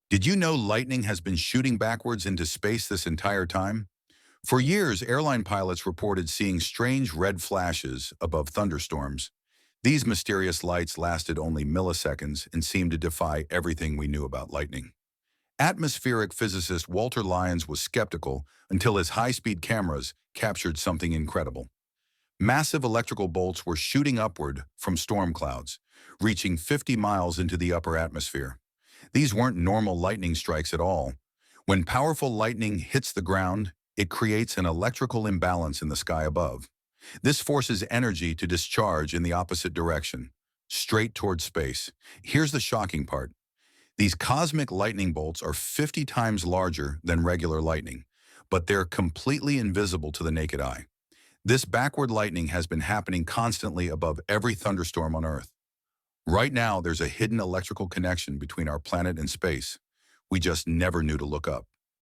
Did you know lightning has been shooting backwards into space this entire time? For years, airline pilots reported seeing strange red flashes above thunderstorms. These mysterious lights lasted only milliseconds and seemed to defy everything we knew about lightning. Atmospheric physicist Walter Lyons was skeptical until his high-speed cameras captured something incredible. Massive electrical bolts were shooting upward from storm clouds, reaching 50 miles into the upper atmosphere. These weren't normal lightning strikes at all. When powerful lightning hits the ground, it creates an electrical imbalance in the sky above. This forces energy to discharge in the opposite direction, straight towards space. Here's the shocking part. These cosmic lightning bolts are 50 times larger than regular lightning, but they're completely invisible to the naked eye. This backward lightning has been happening constantly above every thunderstorm on Earth. Right now, there's a hidden electrical connection between our planet and space. We just never knew to look up.